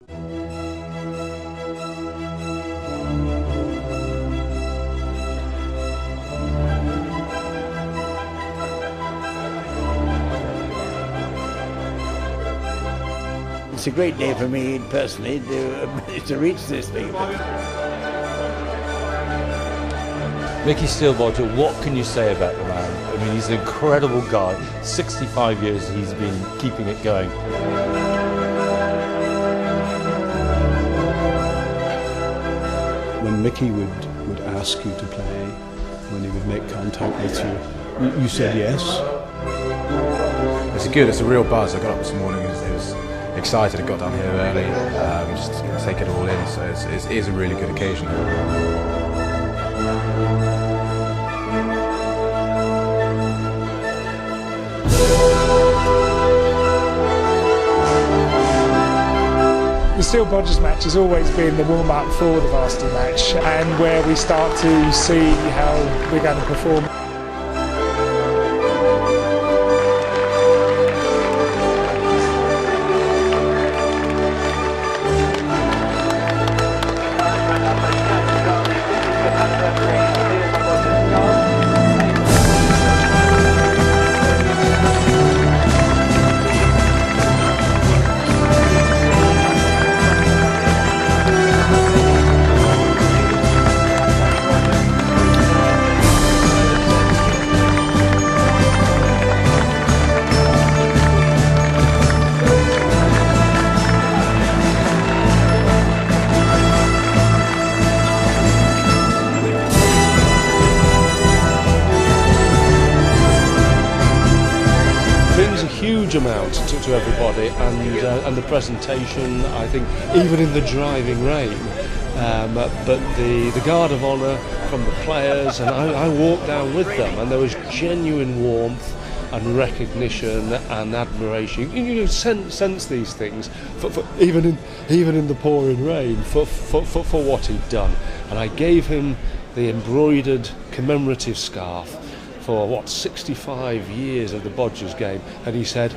It's a great day for me personally to reach this thing. Mickey Steele, bodger, what can you say about the man? I mean, he's an incredible guy. 65 years he's been keeping it going. When Mickey would ask you to play, when he would make contact with you, you said yes. It's good, it's a real buzz. I got up this morning, I was excited, I got down here early, just to take it all in, so it is a really good occasion. The Steele Bodgers match has always been the warm-up for the varsity match, and where we start to see how we're going to perform. Brings a huge amount to everybody, and the presentation, I think, even in the driving rain. But the guard of honour from the players, and I walked down with them, and there was genuine warmth and recognition and admiration. You sense these things, for even in the pouring rain, for what he'd done. And I gave him the embroidered commemorative scarf for 65 years of the Bodgers game, and he said,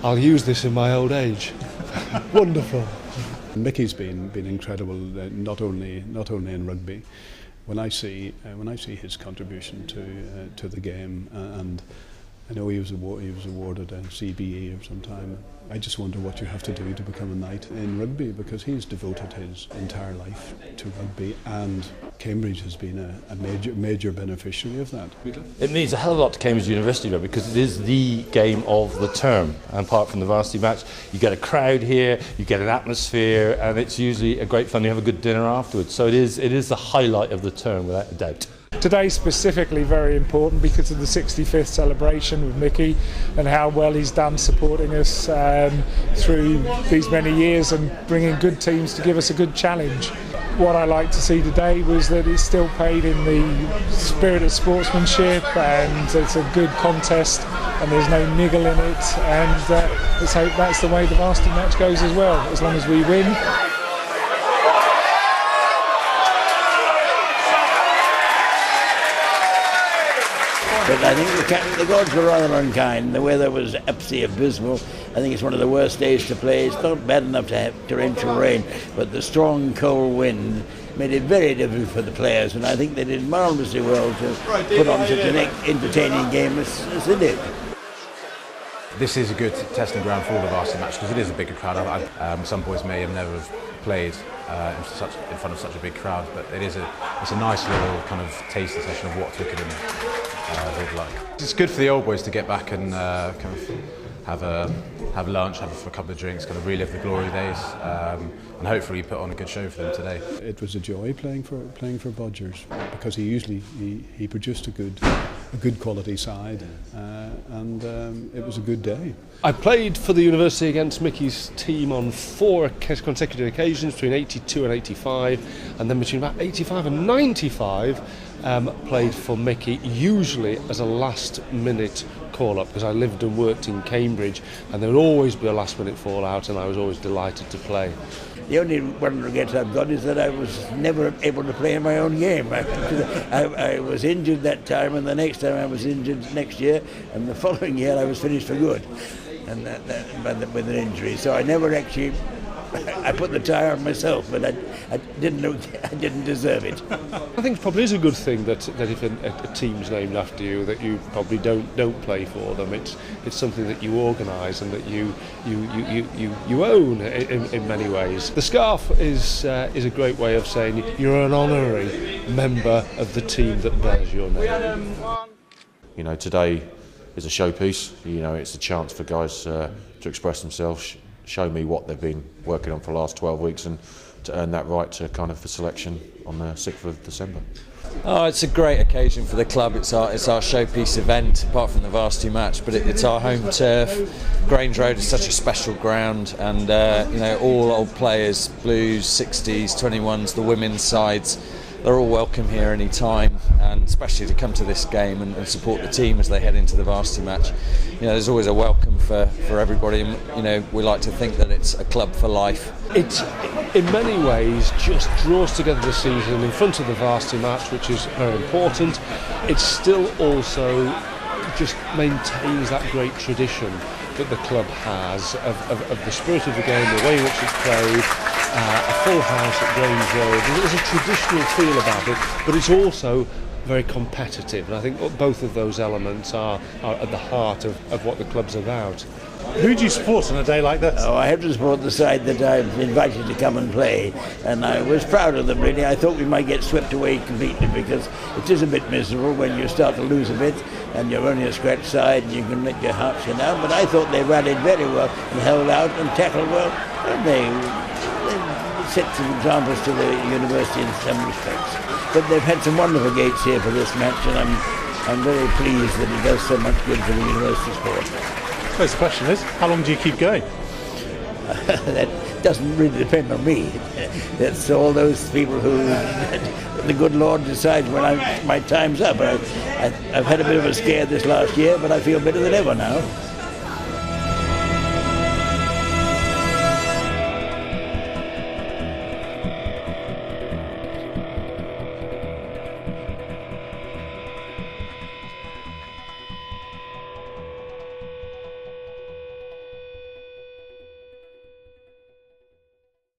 "I'll use this in my old age." Wonderful. Mickey's been incredible, not only in rugby. When I see his contribution to the game, and I know he was awarded a CBE or some time. I just wonder what you have to do to become a knight in rugby, because he's devoted his entire life to rugby, and Cambridge has been a major beneficiary of that. It means a hell of a lot to Cambridge University Rugby, because it is the game of the term. And apart from the varsity match, you get a crowd here, you get an atmosphere, and it's usually a great fun. You have a good dinner afterwards. So it is the highlight of the term, without a doubt. Today's specifically very important because of the 65th celebration with Mickey and how well he's done supporting us through these many years and bringing good teams to give us a good challenge. What I like to see today was that it's still played in the spirit of sportsmanship, and it's a good contest and there's no niggle in it, and let's hope that's the way the varsity match goes as well, as long as we win. But I think the gods were rather unkind. The weather was absolutely abysmal. I think it's one of the worst days to play. It's not bad enough to have torrential rain, but the strong, cold wind made it very difficult for the players, and I think they did marvellously well to put on such an entertaining game as they did. This is a good testing ground for the varsity match, because it is a bigger crowd. Some boys may have never played in front of such a big crowd, but it's a nice little kind of tasting session of what Twickenham look like. It's good for the old boys to get back and kind of have lunch, have a couple of drinks, kind of relive the glory days, and hopefully put on a good show for them today. It was a joy playing for Bodgers, because he produced a good quality side, and it was a good day. I played for the university against Mickey's team on 4 consecutive occasions between 82 and 85, and then between about 85 and 95 played for Mickey, usually as a last-minute call-up, because I lived and worked in Cambridge, and there would always be a last-minute fallout, and I was always delighted to play. The only one regret I've got is that I was never able to play in my own game. I was injured that time, and the next time I was injured next year, and the following year I was finished for good, and with an injury. So I never actually I put the tyre on myself, but I didn't deserve it. I think it probably is a good thing that if a team's named after you, that you probably don't play for them. It's something that you organise and that you own in many ways. The scarf is a great way of saying you're an honorary member of the team that bears your name. You know, today is a showpiece. You know, it's a chance for guys to express themselves, show me what they've been working on for the last 12 weeks, and to earn that right to kind of for selection on the 6th of December. Oh, it's a great occasion for the club. It's our showpiece event, apart from the varsity match. But it's our home turf. Grange Road is such a special ground, and you know, all old players, Blues, 60s, 21s, the women's sides, they're all welcome here any time, and especially to come to this game and support the team as they head into the varsity match. You know, there's always a welcome for everybody. You know, we like to think that it's a club for life. It, in many ways, just draws together the season in front of the varsity match, which is very important. It still also just maintains that great tradition that the club has of the spirit of the game, the way in which it's played, a full house at Grange Road. There's a traditional feel about it, but it's also very competitive, and I think both of those elements are at the heart of what the club's about. Who do you support on a day like this? Oh, I have to support the side that I've invited to come and play, and I was proud of them really. I thought we might get swept away completely, because it is a bit miserable when you start to lose a bit and you're only a scratch side and you can let your hearts get out. But I thought they rallied very well and held out and tackled well, and they set some examples to the university in some respects. But they've had some wonderful gates here for this match, and I'm very pleased that it does so much good for the university sport. I suppose the question is, how long do you keep going? That doesn't really depend on me. That's all those people who the good Lord decides when my time's up. I've had a bit of a scare this last year, but I feel better than ever now.